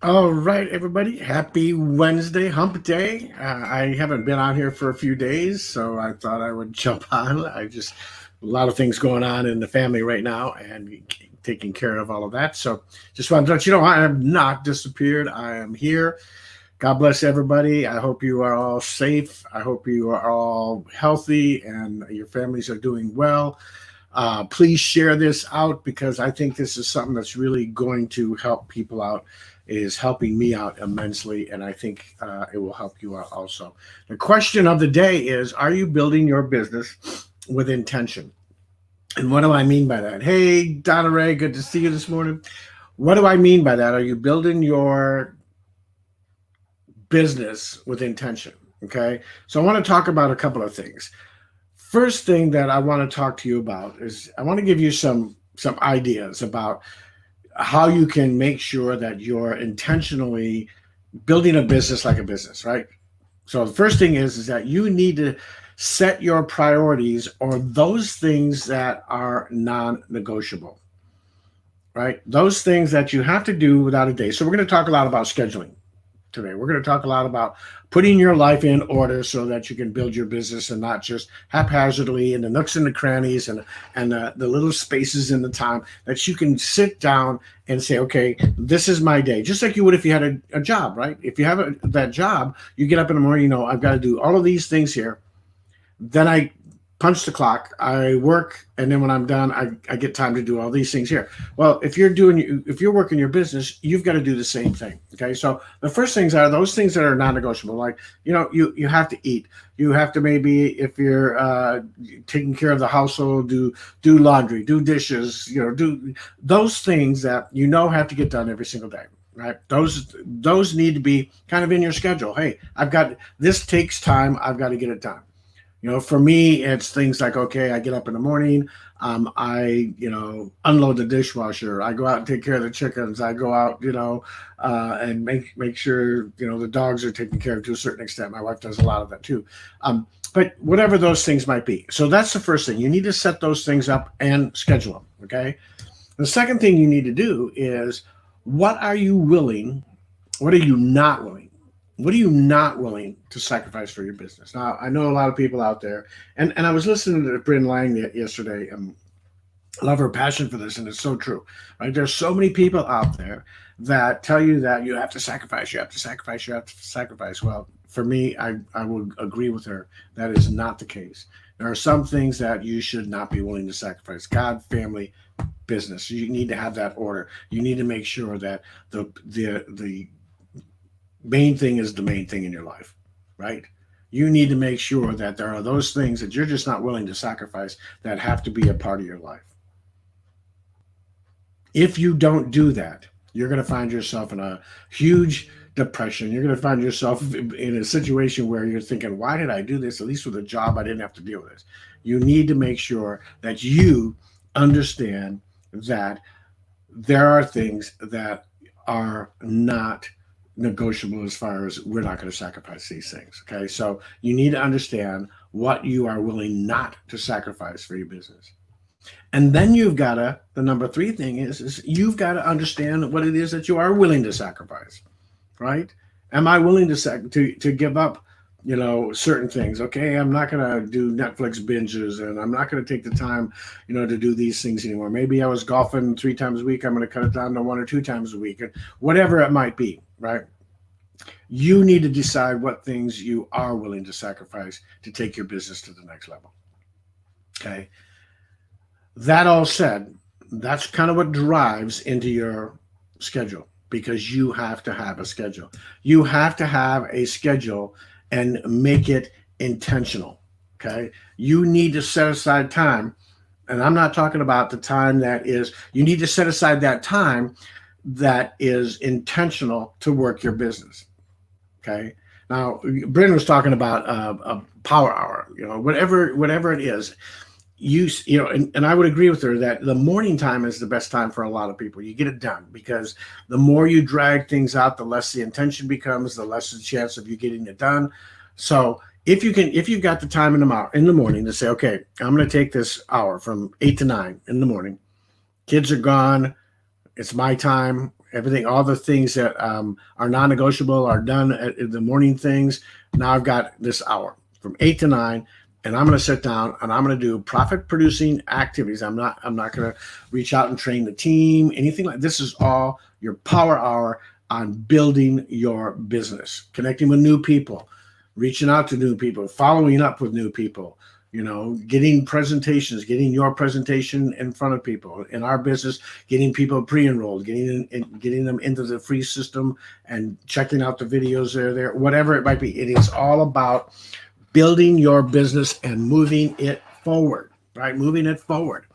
All right, everybody. Happy Wednesday, hump day. I haven't been on here for a few days, so I thought I would jump on. A lot of things going on in the family right now and taking care of all of that. So just wanted to let you know I have not disappeared. I am here. God bless everybody. I hope you are all safe. I hope you are all healthy and your families are doing well. Please share this out because I think this is something that's really going to help people out. It is helping me out immensely, and I think it will help you out also. The question of the day is: are you building your business with intention? And what do I mean by that? Hey, Donna Ray, good to see you this morning. What do I mean by that? Are you building your business with intention? Okay, so I want to talk about a couple of things. First thing that I want to talk to you about is I want to give you some ideas about how you can make sure that you're intentionally building a business like a business, right? So the first thing is that you need to set your priorities or those things that are non-negotiable, right? Those things that you have to do without a day. So we're going to talk a lot about scheduling today. We're going to talk a lot about putting your life in order so that you can build your business and not just haphazardly in the nooks and the crannies and the little spaces in the time that you can sit down and say, okay, this is my day. Just like you would if you had a job, right? If you have that job, you get up in the morning, I've got to do all of these things here. Then I punch the clock, I work, and then when I'm done, I get time to do all these things here. Well, if you're working your business, you've got to do the same thing. Okay. So the first things are those things that are non-negotiable. Like, you have to eat. You have to, maybe if you're taking care of the household, do laundry, do dishes, do those things that have to get done every single day. Right. Those need to be kind of in your schedule. Hey, I've got this takes time. I've got to get it done. For me, it's things like, okay, I get up in the morning, I, unload the dishwasher, I go out and take care of the chickens, I go out, and make sure, the dogs are taken care of to a certain extent. My wife does a lot of that too. But whatever those things might be. So that's the first thing. You need to set those things up and schedule them. Okay. The second thing you need to do is what are you willing? What are you not willing? What are you not willing to sacrifice for your business? Now, I know a lot of people out there, and I was listening to Bryn Lang yesterday, and I love her passion for this, and it's so true. Right? There's so many people out there that tell you that you have to sacrifice, you have to sacrifice, you have to sacrifice. Well, for me, I would agree with her. That is not the case. There are some things that you should not be willing to sacrifice. God, family, business. You need to have that order. You need to make sure that the main thing is the main thing in your life, right? You need to make sure that there are those things that you're just not willing to sacrifice that have to be a part of your life. If you don't do that, you're going to find yourself in a huge depression. You're going to find yourself in a situation where you're thinking, why did I do this? At least with a job, I didn't have to deal with this. You need to make sure that you understand that there are things that are not negotiable as far as we're not going to sacrifice these things. Okay. So you need to understand what you are willing not to sacrifice for your business. And then you've got to, the number three thing is you've got to understand what it is that you are willing to sacrifice, right? Am I willing to give up, certain things? Okay, I'm not going to do Netflix binges, and I'm not going to take the time, to do these things anymore. Maybe I was golfing 3 times a week. I'm going to cut it down to 1 or 2 times a week, and whatever it might be, right? You need to decide what things you are willing to sacrifice to take your business to the next level. Okay. That all said, that's kind of what drives into your schedule because you have to have a schedule. You have to have a schedule and make it intentional. Okay. You need to set aside time. And I'm not talking about the time that is, you need to set aside that time that is intentional to work your business. Okay. Now, Bryn was talking about a power hour, whatever it is. And I would agree with her that the morning time is the best time for a lot of people. You get it done because the more you drag things out, the less the intention becomes, the less the chance of you getting it done. So if you've got the time in the morning to say, okay, I'm going to take this hour from 8 to 9 in the morning. Kids are gone. It's my time. Everything, all the things that are non-negotiable are done at the morning things. Now I've got this hour from 8 to 9, and I'm going to sit down and I'm going to do profit producing activities. I'm not going to reach out and train the team, anything like this. Is all your power hour on building your business, connecting with new people, reaching out to new people, following up with new people, getting presentations, getting your presentation in front of people. In our business, getting people pre-enrolled, getting them into the free system and checking out the videos there, whatever it might be. It is all about building your business and moving it forward, right? Moving it forward.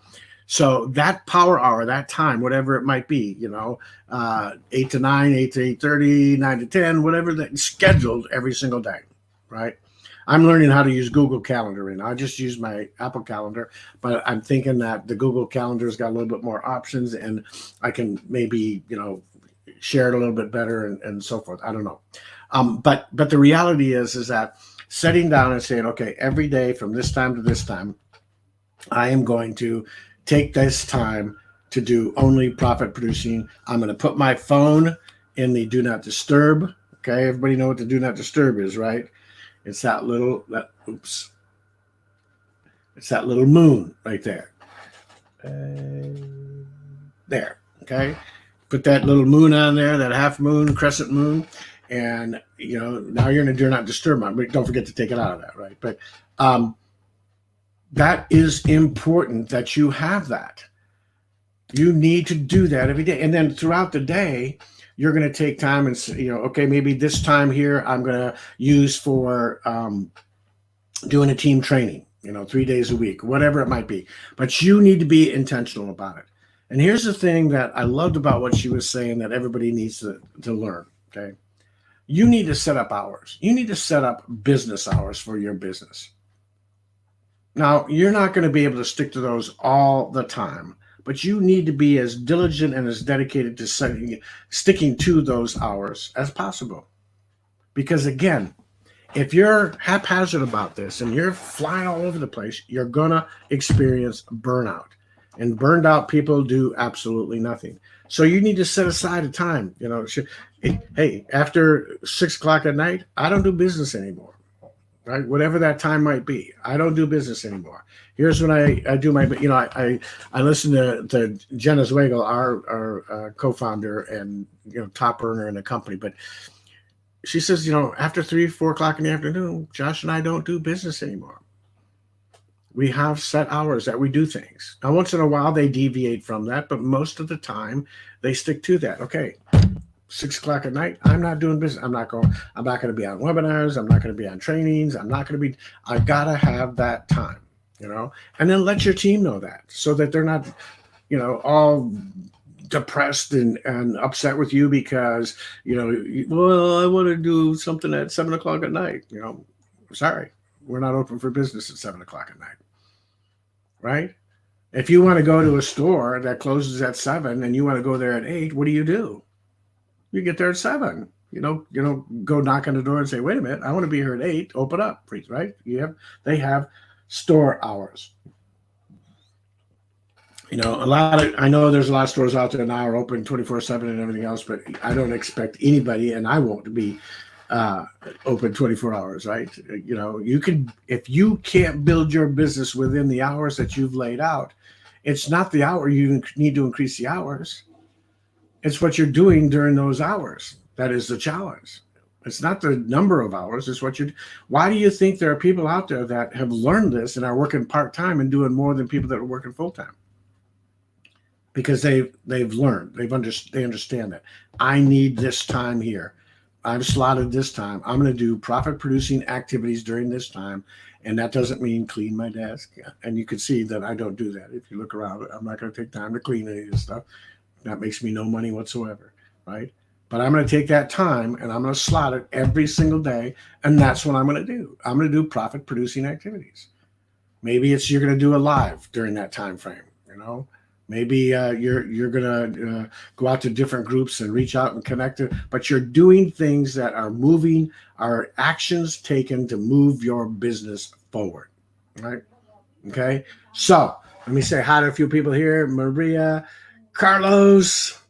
So that power hour, that time, whatever it might be, 8 to 9, 8 to 8:30, 9 to 10, whatever that's scheduled every single day, right? I'm learning how to use Google Calendar right now. I just use my Apple Calendar, but I'm thinking that the Google Calendar's got a little bit more options, and I can maybe, share it a little bit better and so forth. I don't know. But the reality is that setting down and saying, okay, every day from this time to this time, I am going to take this time to do only profit producing. I'm going to put my phone in the do not disturb. Okay, everybody know what the do not disturb is, right? It's that little, it's that little moon right there. There, okay? Put that little moon on there, that half moon, crescent moon, and, now you're in a do not disturb mode. But don't forget to take it out of that, right? But that is important that you have that. You need to do that every day. And then throughout the day, you're going to take time and say, okay, maybe this time here I'm going to use for doing a team training, 3 days a week, whatever it might be. But you need to be intentional about it. And here's the thing that I loved about what she was saying that everybody needs to learn, okay? You need to set up hours. You need to set up business hours for your business. Now, you're not going to be able to stick to those all the time, but you need to be as diligent and as dedicated to sticking to those hours as possible. Because again, if you're haphazard about this and you're flying all over the place, you're going to experience burnout. And burned out people do absolutely nothing. So you need to set aside a time. Hey, after 6 o'clock at night, I don't do business anymore. Right? Whatever that time might be, I don't do business anymore. Here's when I do my, I listen to Jenna Zweigel, our co-founder and, top earner in the company. But she says, after 3, 4 o'clock in the afternoon, Josh and I don't do business anymore. We have set hours that we do things. Now, once in a while, they deviate from that, but most of the time, they stick to that. Okay, 6 o'clock at night, I'm not doing business. I'm not going to be on webinars. I'm not going to be on trainings. I got to have that time, and then let your team know that so that they're not, all depressed and upset with you because, well, I want to do something at 7 o'clock at night. Sorry, we're not open for business at 7 o'clock at night. Right? If you want to go to a store that closes at 7 and you want to go there at 8, what do? You get there at 7. Go knock on the door and say, wait a minute, I want to be here at 8. Open up, please, right? They have store hours. I know there's a lot of stores out there now are open 24/7 and everything else, but I don't expect anybody, and I won't be open 24 hours, right? You can, if you can't build your business within the hours that you've laid out, it's not the hour you need to increase the hours. It's what you're doing during those hours. That is the challenge. It's not the number of hours. It's why do you think there are people out there that have learned this and are working part-time and doing more than people that are working full-time? Because they've learned, they understand that I need this time here. I've slotted this time. I'm going to do profit producing activities during this time. And that doesn't mean clean my desk. And you can see that I don't do that. If you look around, I'm not going to take time to clean any of this stuff. That makes me no money whatsoever, right? But I'm going to take that time and I'm going to slot it every single day. And that's what I'm going to do. I'm going to do profit producing activities. Maybe you're going to do a live during that time frame, Maybe you're going to go out to different groups and reach out and connect it, but you're doing things that are actions taken to move your business forward, right? Okay. So let me say hi to a few people here. Maria, Carlos,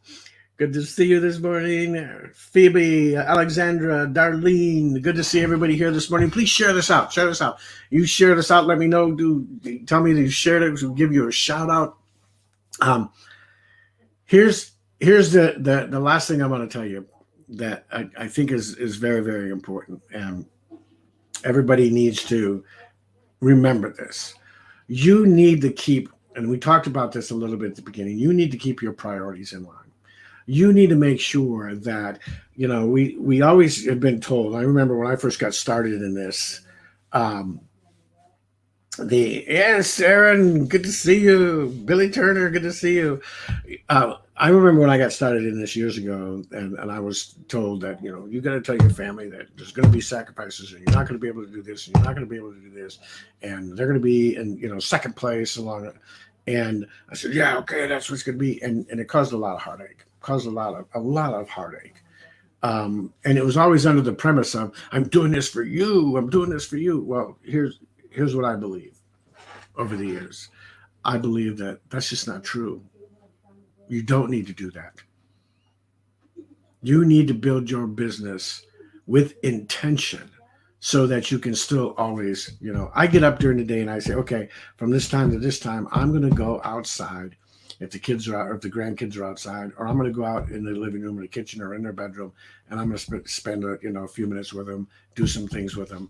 Good to see you this morning. Phoebe, Alexandra, Darlene, good to see everybody here this morning. Please share this out. Share this out. You share this out. Let me know. Tell me that you shared it. We'll give you a shout out. Um, here's the last thing I want to tell you that I think is very, very important. And everybody needs to remember this. You need to keep, and we talked about this a little bit at the beginning, you need to keep your priorities in line. You need to make sure that, we always have been told. I remember when I first got started in this, yes, Aaron, good to see you. Billy Turner, good to see you. I remember when I got started in this years ago, and I was told that, you got to tell your family that there's going to be sacrifices, and you're not going to be able to do this, and you're not going to be able to do this, and they're going to be in, second place along it. And I said, yeah, okay, that's what's going to be, and it caused a lot of heartache. Caused a lot of heartache. And it was always under the premise of, I'm doing this for you. I'm doing this for you. Well, here's what I believe over the years. I believe that that's just not true. You don't need to do that. You need to build your business with intention so that you can still always, I get up during the day and I say, okay, from this time to this time, I'm going to go outside. If the kids are out, or if the grandkids are outside, or I'm going to go out in the living room, or the kitchen, or in their bedroom, and I'm going to spend a few minutes with them, do some things with them.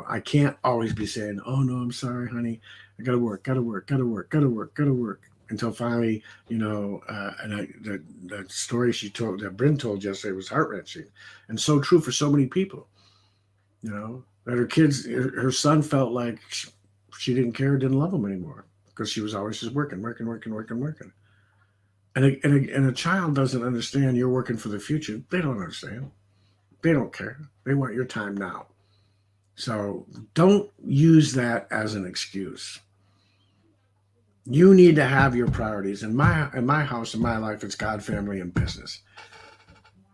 I can't always be saying, "Oh no, I'm sorry, honey, I got to work, until finally, the story that Bryn told yesterday was heart wrenching, and so true for so many people. That her son felt like she didn't care, didn't love him anymore, because she was always just working. And a child doesn't understand you're working for the future. They don't understand. They don't care. They want your time now. So don't use that as an excuse. You need to have your priorities. In my house, in my life, it's God, family, and business.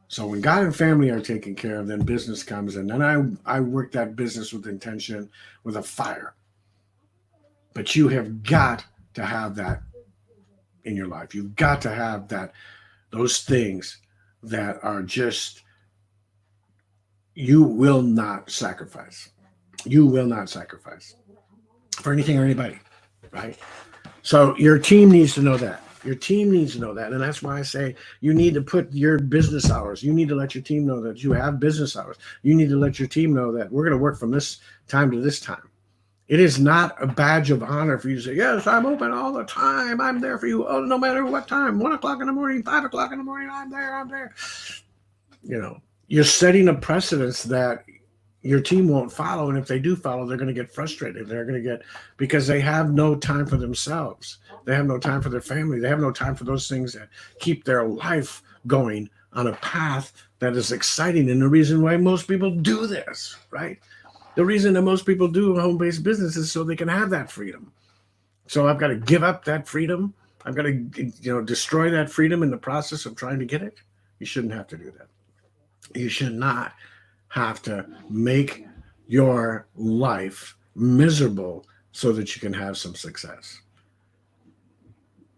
So when God and family are taken care of, then business comes, and then I work that business with intention, with a fire. But you have got to have that in your life. You've got to have those things that are just, you will not sacrifice. You will not sacrifice for anything or anybody, right? So your team needs to know that. Your team needs to know that. And that's why I say you need to put your business hours. You need to let your team know that you have business hours. You need to let your team know that we're going to work from this time to this time. It is not a badge of honor for you to say, yes, I'm open all the time. I'm there for you. Oh, no matter what time, 1 o'clock in the morning, 5 o'clock in the morning, I'm there. You're setting a precedence that your team won't follow. And if they do follow, they're going to get frustrated. They're going to get, because they have no time for themselves. They have no time for their family. They have no time for those things that keep their life going on a path that is exciting. And the reason why most people do this, right? The reason that most people do home-based business is so they can have that freedom. So I've got to give up that freedom. I've got to, destroy that freedom in the process of trying to get it. You shouldn't have to do that. You should not have to make your life miserable so that you can have some success.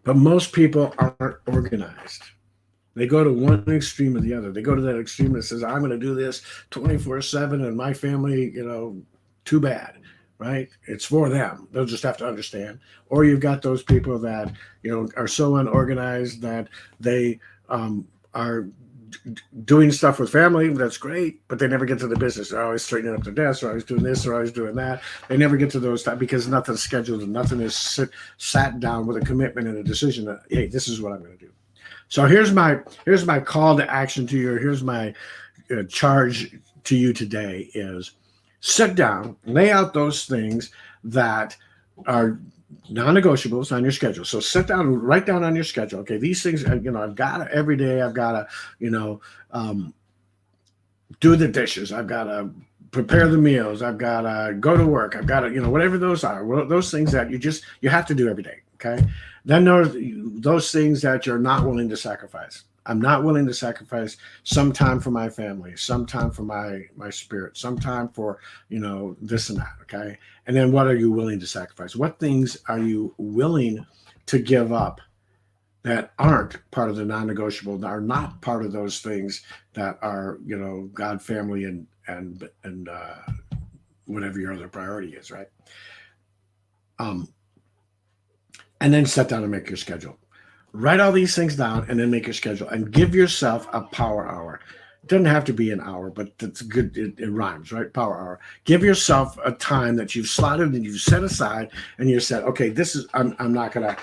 But most people aren't organized. They go to one extreme or the other. They go to that extreme that says, I'm going to do this 24/7 and my family, too bad, right? It's for them. They'll just have to understand. Or you've got those people that, are so unorganized that they are doing stuff with family. That's great, but they never get to the business. They're always straightening up their desk. They're always doing this. They're always doing that. They never get to those times because nothing's scheduled and nothing is sat down with a commitment and a decision that, hey, this is what I'm going to do. So here's my call to action to you. Here's my charge to you today is sit down, lay out those things that are non-negotiables on your schedule. So sit down and write down on your schedule. Okay, these things, I've got to, every day I've got to, do the dishes. I've got to prepare the meals. I've got to go to work. I've got to, whatever those are, those things that you have to do every day. Okay. Then there's those things that you're not willing to sacrifice. I'm not willing to sacrifice some time for my family, some time for my spirit, some time for, this and that. Okay. And then what are you willing to sacrifice? What things are you willing to give up that aren't part of the non-negotiable, are not part of those things that are, God, family, and whatever your other priority is, right? Um, and then sit down and make your schedule. Write all these things down and then make your schedule and give yourself a power hour. It doesn't have to be an hour, but it's good. It rhymes, right? Power hour. Give yourself a time that you've slotted and you've set aside, and you said, okay, this is I'm not gonna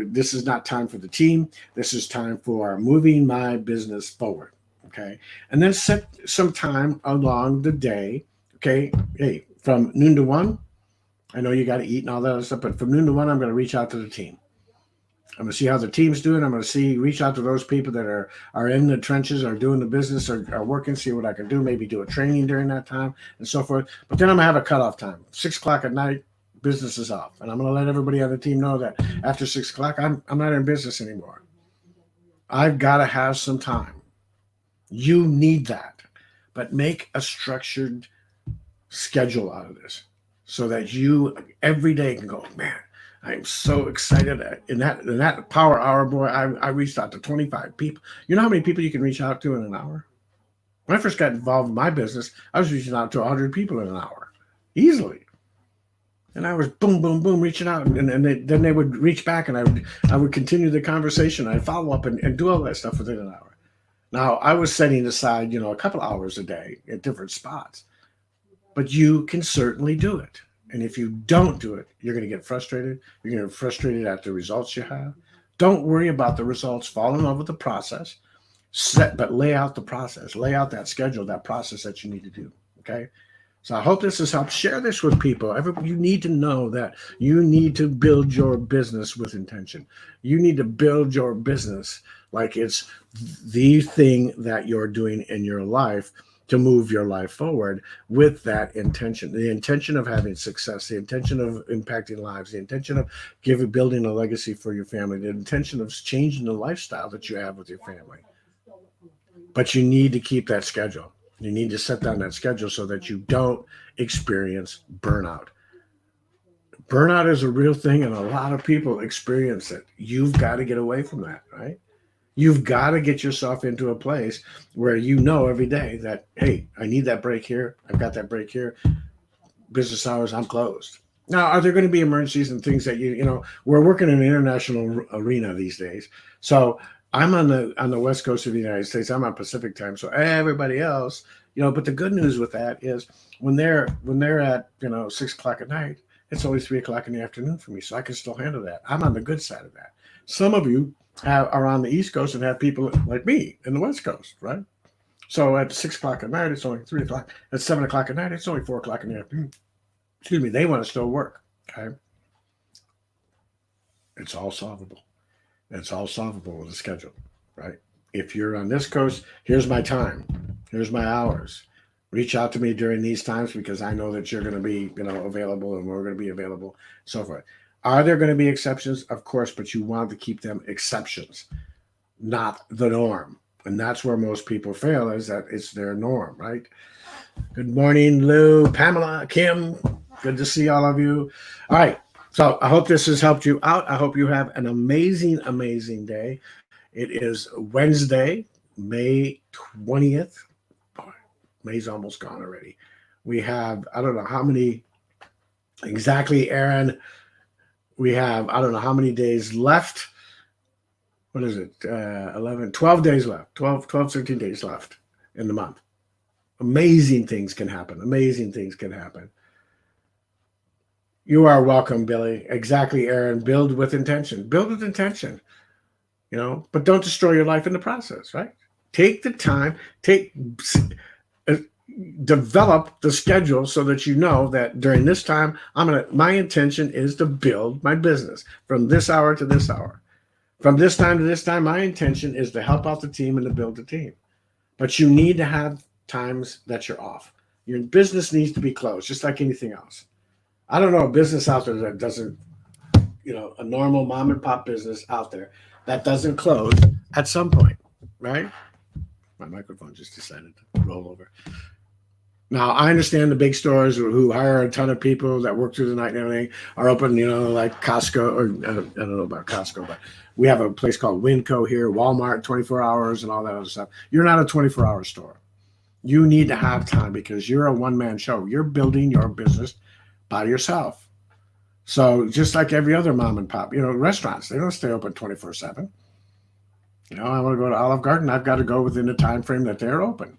this is not time for the team. This is time for moving my business forward. Okay, and then set some time along the day. Okay, hey, from noon to 1, I know you got to eat and all that other stuff, but from noon to 1, I'm going to reach out to the team. I'm going to see how the team's doing. I'm going to reach out to those people that are in the trenches, are doing the business, are working, see what I can do, maybe do a training during that time and so forth. But then I'm going to have a cutoff time. 6 o'clock at night, business is off. And I'm going to let everybody on the team know that after 6 o'clock, I'm not in business anymore. I've got to have some time. You need that. But make a structured schedule out of this so that you every day can go, man, I'm so excited. In that power hour, boy, I reached out to 25 people. You know how many people you can reach out to in an hour? When I first got involved in my business, I was reaching out to 100 people in an hour, easily. And I was boom, boom, boom, reaching out. And then they would reach back, and I would continue the conversation. I'd follow up and do all that stuff within an hour. Now, I was setting aside, a couple hours a day at different spots. But you can certainly do it. And if you don't do it, you're going to get frustrated. You're going to get frustrated at the results you have. Don't worry about the results. Fall in love with the process. But lay out the process. Lay out that schedule, that process that you need to do. Okay? So I hope this has helped. Share this with people. You need to know that you need to build your business with intention. You need to build your business like it's the thing that you're doing in your life to move your life forward with that intention, the intention of having success, the intention of impacting lives, the intention of building a legacy for your family, the intention of changing the lifestyle that you have with your family. But you need to keep that schedule. You need to set down that schedule so that you don't experience burnout. Burnout is a real thing, and a lot of people experience it. You've got to get away from that, right? You've got to get yourself into a place where you know every day that, hey, I need that break here. I've got that break here. Business hours, I'm closed. Now, are there going to be emergencies and things that we're working in an international arena these days. So I'm on the West Coast of the United States. I'm on Pacific time. So everybody else, but the good news with that is when they're at, 6 o'clock at night, it's only 3 o'clock in the afternoon for me. So I can still handle that. I'm on the good side of that. Some of you are on the East Coast and have people like me in the West Coast, right? So at 6 o'clock at night, it's only 3 o'clock. At 7 o'clock at night, it's only 4 o'clock in the afternoon. Excuse me, they want to still work, okay? It's all solvable. It's all solvable with a schedule, right? If you're on this coast, here's my time. Here's my hours. Reach out to me during these times because I know that you're going to be, available, and we're going to be available, so forth. Are there going to be exceptions? Of course, but you want to keep them exceptions, not the norm. And that's where most people fail, is that it's their norm, right? Good morning, Lou, Pamela, Kim. Good to see all of you. All right. So I hope this has helped you out. I hope you have an amazing, amazing day. It is Wednesday, May 20th. Boy, May's almost gone already. We have, I don't know how many exactly, Aaron. We have, I don't know how many days left. What is it? 11, 12 days left. 12, 13 days left in the month. Amazing things can happen. Amazing things can happen. You are welcome, Billy. Exactly, Aaron. Build with intention. Build with intention. But don't destroy your life in the process, right? Take the time. Develop the schedule so that you know that during this time, my intention is to build my business from this hour to this hour. From this time to this time, my intention is to help out the team and to build the team. But you need to have times that you're off. Your business needs to be closed, just like anything else. I don't know a business out there that doesn't, a normal mom and pop business out there that doesn't close at some point, right? My microphone just decided to roll over. Now, I understand the big stores who hire a ton of people that work through the night and everything are open, like Costco, or I don't know about Costco, but we have a place called Winco here, Walmart, 24 hours and all that other stuff. You're not a 24-hour store. You need to have time because you're a one-man show. You're building your business by yourself. So just like every other mom and pop, restaurants, they don't stay open 24/7. I want to go to Olive Garden. I've got to go within the time frame that they're open.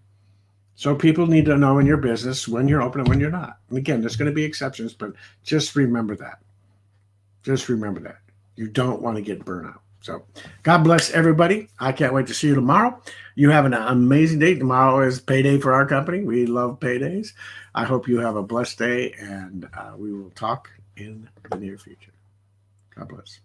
So people need to know in your business when you're open and when you're not. And again, there's going to be exceptions, but just remember that. Just remember that. You don't want to get burnout. So God bless everybody. I can't wait to see you tomorrow. You have an amazing day. Tomorrow is payday for our company. We love paydays. I hope you have a blessed day, and we will talk in the near future. God bless.